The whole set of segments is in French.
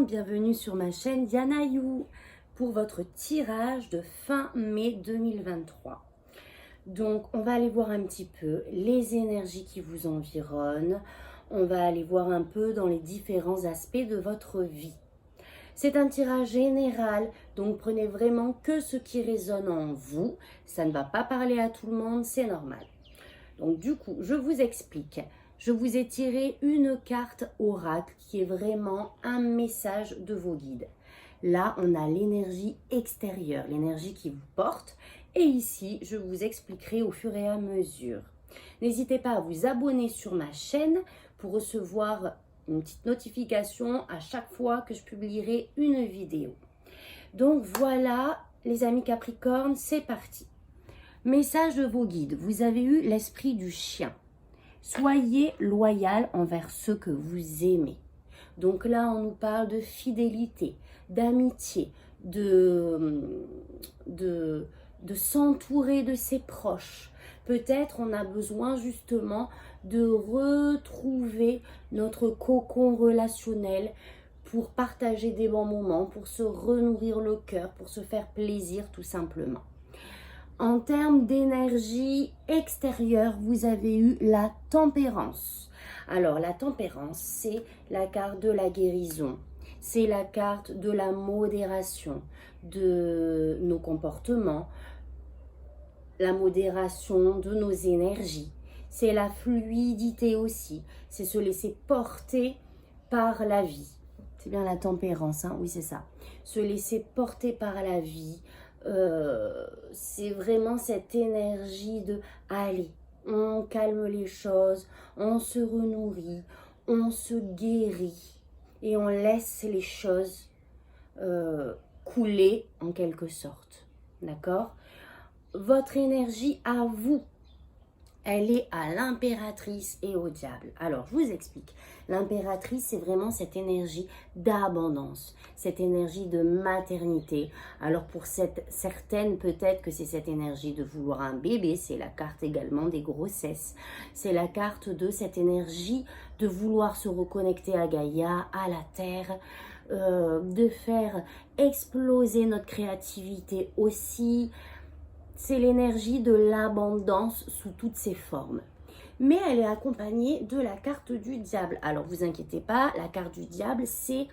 Capricorne, bienvenue sur ma chaîne Diana You pour votre tirage de fin mai 2023. Donc on va aller voir un petit peu les énergies qui vous environnent, on va aller voir un peu dans les différents aspects de votre vie. C'est un tirage général, donc prenez vraiment que ce qui résonne en vous, ça ne va pas parler à tout le monde, c'est normal. Donc du coup, je vous explique. Je vous ai tiré une carte oracle qui est vraiment un message de vos guides. Là, on a l'énergie extérieure, l'énergie qui vous porte. Et ici, je vous expliquerai au fur et à mesure. N'hésitez pas à vous abonner sur ma chaîne pour recevoir une petite notification à chaque fois que je publierai une vidéo. Donc voilà, les amis Capricorne, c'est parti. Message de vos guides, vous avez eu l'esprit du chien. Soyez loyal envers ceux que vous aimez. Donc là, on nous parle de fidélité, d'amitié, de s'entourer de ses proches. Peut-être on a besoin justement de retrouver notre cocon relationnel pour partager des bons moments, pour se renourrir le cœur, pour se faire plaisir tout simplement. En termes d'énergie extérieure, vous avez eu la tempérance. Alors, la tempérance, c'est la carte de la guérison. C'est la carte de la modération de nos comportements, la modération de nos énergies. C'est la fluidité aussi. C'est se laisser porter par la vie. C'est bien la tempérance, hein? Oui, c'est ça. Se laisser porter par la vie. C'est vraiment cette énergie de allez, on calme les choses, on se renourrit, on se guérit et on laisse les choses couler en quelque sorte. D'accord? Votre énergie à vous, elle est à l'impératrice et au diable. Alors, je vous explique. L'impératrice, c'est vraiment cette énergie d'abondance, cette énergie de maternité. Alors, pour certaines, peut-être que c'est cette énergie de vouloir un bébé. C'est la carte également des grossesses. C'est la carte de cette énergie de vouloir se reconnecter à Gaïa, à la Terre, de faire exploser notre créativité aussi. C'est l'énergie de l'abondance sous toutes ses formes. Mais elle est accompagnée de la carte du diable. Alors, vous inquiétez pas, la carte du diable, c'est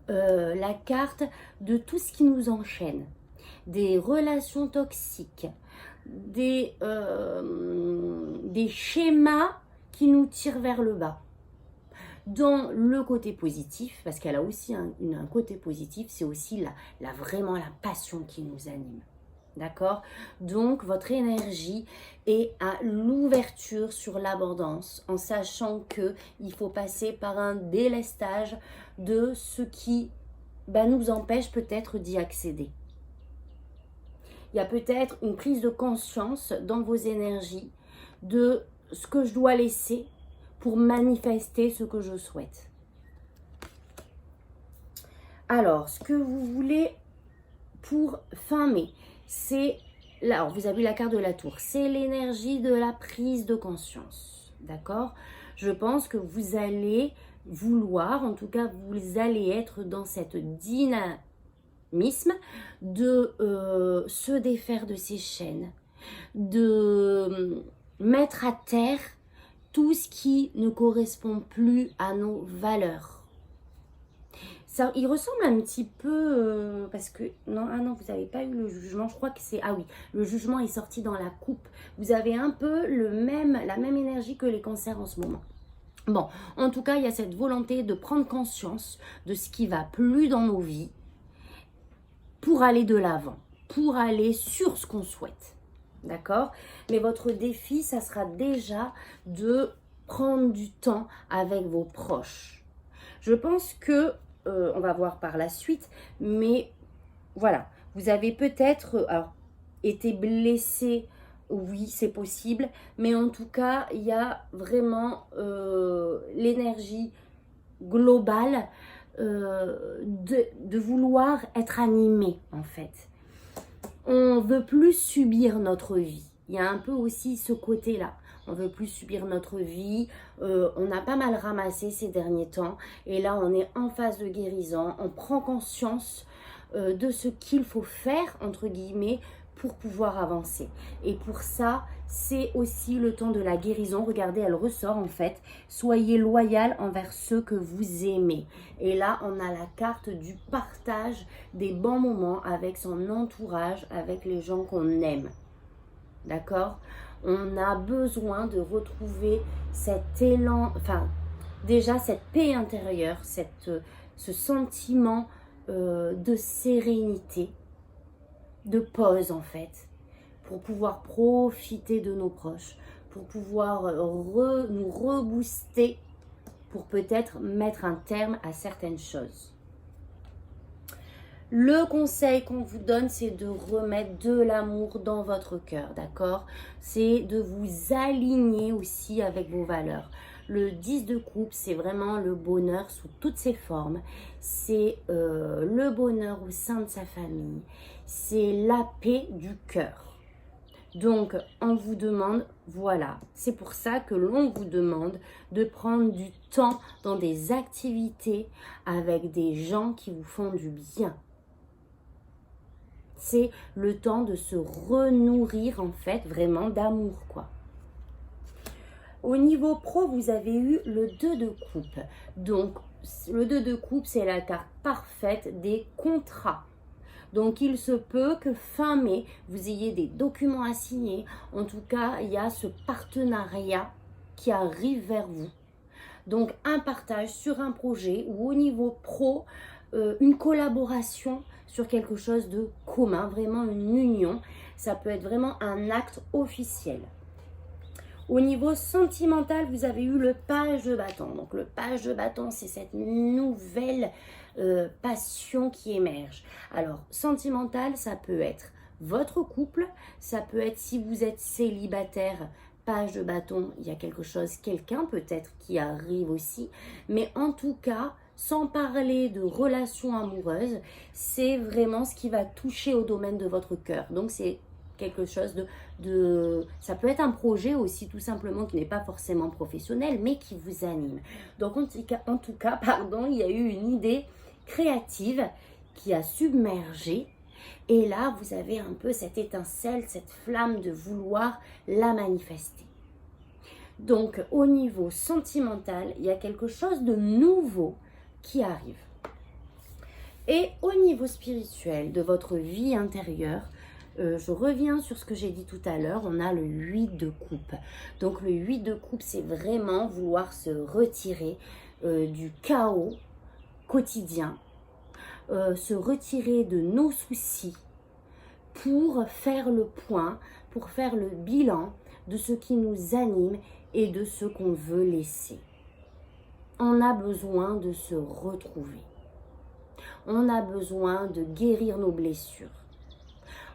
la carte de tout ce qui nous enchaîne. Des relations toxiques, des schémas qui nous tirent vers le bas. Dans le côté positif, parce qu'elle a aussi un côté positif, c'est aussi vraiment la passion qui nous anime. D'accord? Donc, votre énergie est à l'ouverture sur l'abondance, en sachant qu'il faut passer par un délestage de ce qui nous empêche peut-être d'y accéder. Il y a peut-être une prise de conscience dans vos énergies de ce que je dois laisser pour manifester ce que je souhaite. Alors, ce que vous voulez pour fin mai, c'est là, alors vous avez la carte de la tour, c'est l'énergie de la prise de conscience, d'accord? Je pense que vous allez vouloir, en tout cas vous allez être dans cette dynamisme de se défaire de ces chaînes, de mettre à terre tout ce qui ne correspond plus à nos valeurs. Ça, il ressemble un petit peu, parce que, non, vous n'avez pas eu le jugement, je crois que c'est, ah oui, le jugement est sorti dans la coupe. Vous avez un peu la même énergie que les cancers en ce moment. Bon, en tout cas, il y a cette volonté de prendre conscience de ce qui va plus dans nos vies pour aller de l'avant, pour aller sur ce qu'on souhaite. D'accord? Mais votre défi, ça sera déjà de prendre du temps avec vos proches. Je pense que on va voir par la suite, mais voilà, vous avez peut-être été blessé, oui, c'est possible, mais en tout cas, il y a vraiment l'énergie globale de vouloir être animé, en fait. On veut plus subir notre vie. Il y a un peu aussi ce côté-là. on veut plus subir notre vie. On a pas mal ramassé ces derniers temps et là on est en phase de guérison, on prend conscience de ce qu'il faut faire entre guillemets pour pouvoir avancer. Et pour ça, c'est aussi le temps de la guérison. Regardez, elle ressort en fait. Soyez loyal envers ceux que vous aimez. Et là, on a la carte du partage des bons moments avec son entourage, avec les gens qu'on aime. D'accord? On a besoin de retrouver cet élan, enfin, déjà cette paix intérieure, ce sentiment de sérénité, de pause en fait, pour pouvoir profiter de nos proches, pour pouvoir nous rebooster, pour peut-être mettre un terme à certaines choses. Le conseil qu'on vous donne, c'est de remettre de l'amour dans votre cœur, d'accord? C'est de vous aligner aussi avec vos valeurs. Le 10 de coupe, c'est vraiment le bonheur sous toutes ses formes. C'est le bonheur au sein de sa famille. C'est la paix du cœur. Donc, on vous demande, voilà, c'est pour ça que l'on vous demande de prendre du temps dans des activités avec des gens qui vous font du bien. C'est le temps de se renourrir en fait, vraiment d'amour quoi. Au niveau pro, vous avez eu le 2 de coupe. Donc, le 2 de coupe, c'est la carte parfaite des contrats. Donc, il se peut que fin mai, vous ayez des documents à signer. En tout cas, il y a ce partenariat qui arrive vers vous. Donc, un partage sur un projet ou au niveau pro, une collaboration sur quelque chose de commun, vraiment une union. Ça peut être vraiment un acte officiel. Au niveau sentimental, vous avez eu le page de bâton. Donc, le page de bâton, c'est cette nouvelle passion qui émerge. Alors, sentimental, ça peut être votre couple, ça peut être si vous êtes célibataire, page de bâton, il y a quelque chose, quelqu'un peut-être qui arrive aussi. Mais en tout cas, sans parler de relations amoureuses, c'est vraiment ce qui va toucher au domaine de votre cœur. Donc, c'est quelque chose ça peut être un projet aussi tout simplement qui n'est pas forcément professionnel mais qui vous anime. Donc en tout cas, il y a eu une idée créative qui a submergé et là vous avez un peu cette étincelle, cette flamme de vouloir la manifester. Donc au niveau sentimental, il y a quelque chose de nouveau qui arrive. Et au niveau spirituel de votre vie intérieure, je reviens sur ce que j'ai dit tout à l'heure, on a le 8 de coupe. Donc le 8 de coupe, c'est vraiment vouloir se retirer du chaos quotidien, se retirer de nos soucis pour faire le point, pour faire le bilan de ce qui nous anime et de ce qu'on veut laisser. On a besoin de se retrouver. On a besoin de guérir nos blessures.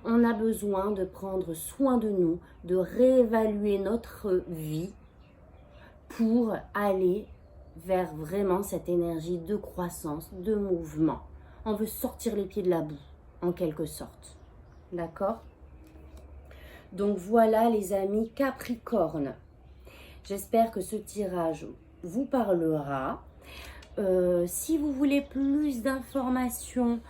On a besoin de prendre soin de nous, de réévaluer notre vie pour aller vers vraiment cette énergie de croissance, de mouvement. On veut sortir les pieds de la boue, en quelque sorte. D'accord? Donc voilà les amis Capricorne. J'espère que ce tirage vous parlera. Si vous voulez plus d'informations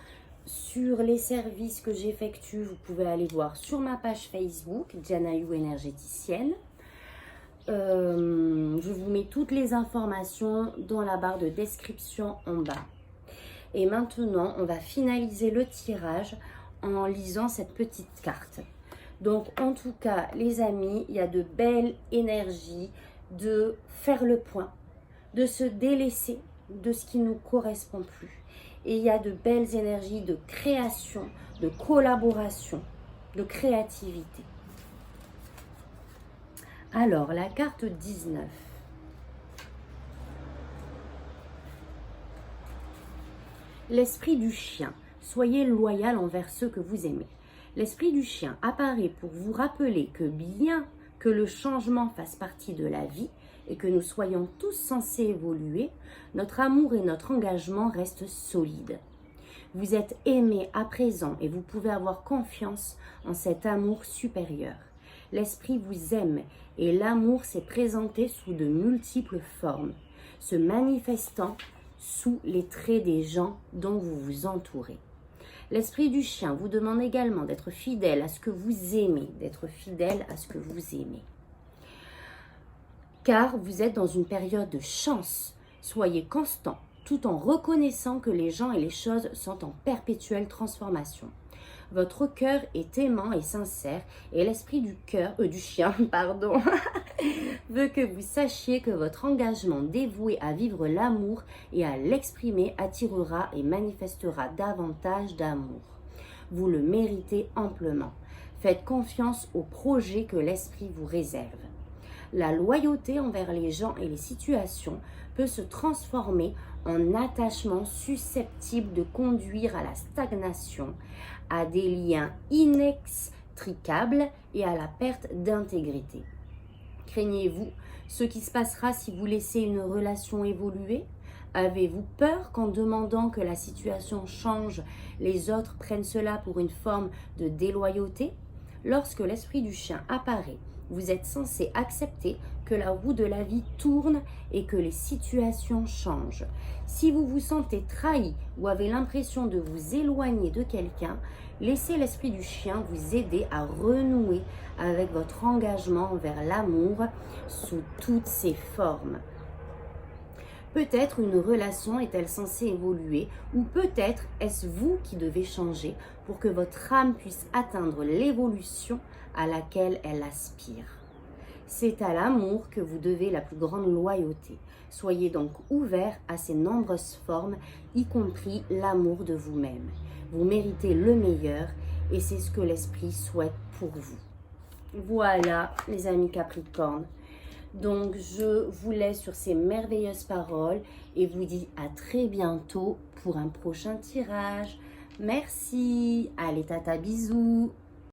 sur les services que j'effectue, vous pouvez aller voir sur ma page Facebook, Diana You énergéticienne. Je vous mets toutes les informations dans la barre de description en bas. Et maintenant, on va finaliser le tirage en lisant cette petite carte. Donc, en tout cas, les amis, il y a de belles énergies de faire le point, de se délaisser de ce qui ne nous correspond plus. Et il y a de belles énergies de création, de collaboration, de créativité. Alors, la carte 19. L'esprit du chien. Soyez loyal envers ceux que vous aimez. L'esprit du chien apparaît pour vous rappeler que bien que le changement fasse partie de la vie et que nous soyons tous censés évoluer, notre amour et notre engagement restent solides. Vous êtes aimé à présent et vous pouvez avoir confiance en cet amour supérieur. L'esprit vous aime et l'amour s'est présenté sous de multiples formes, se manifestant sous les traits des gens dont vous vous entourez. L'esprit du chien vous demande également d'être fidèle à ce que vous aimez, Car vous êtes dans une période de chance. Soyez constant, tout en reconnaissant que les gens et les choses sont en perpétuelle transformation. Votre cœur est aimant et sincère et l'esprit du chien, veut que vous sachiez que votre engagement dévoué à vivre l'amour et à l'exprimer attirera et manifestera davantage d'amour. Vous le méritez amplement. Faites confiance au projet que l'esprit vous réserve. La loyauté envers les gens et les situations peut se transformer en attachement susceptible de conduire à la stagnation, à des liens inextricables et à la perte d'intégrité. Craignez-vous ce qui se passera si vous laissez une relation évoluer? Avez-vous peur qu'en demandant que la situation change, les autres prennent cela pour une forme de déloyauté? Lorsque l'esprit du chien apparaît, vous êtes censé accepter que la roue de la vie tourne et que les situations changent. Si vous vous sentez trahi ou avez l'impression de vous éloigner de quelqu'un, laissez l'esprit du chien vous aider à renouer avec votre engagement envers l'amour sous toutes ses formes. Peut-être une relation est-elle censée évoluer ou peut-être est-ce vous qui devez changer pour que votre âme puisse atteindre l'évolution à laquelle elle aspire. C'est à l'amour que vous devez la plus grande loyauté. Soyez donc ouvert à ces nombreuses formes, y compris l'amour de vous-même. Vous méritez le meilleur et c'est ce que l'esprit souhaite pour vous. Voilà, les amis Capricorne. Donc, je vous laisse sur ces merveilleuses paroles et vous dis à très bientôt pour un prochain tirage. Merci. Allez, tata, bisous.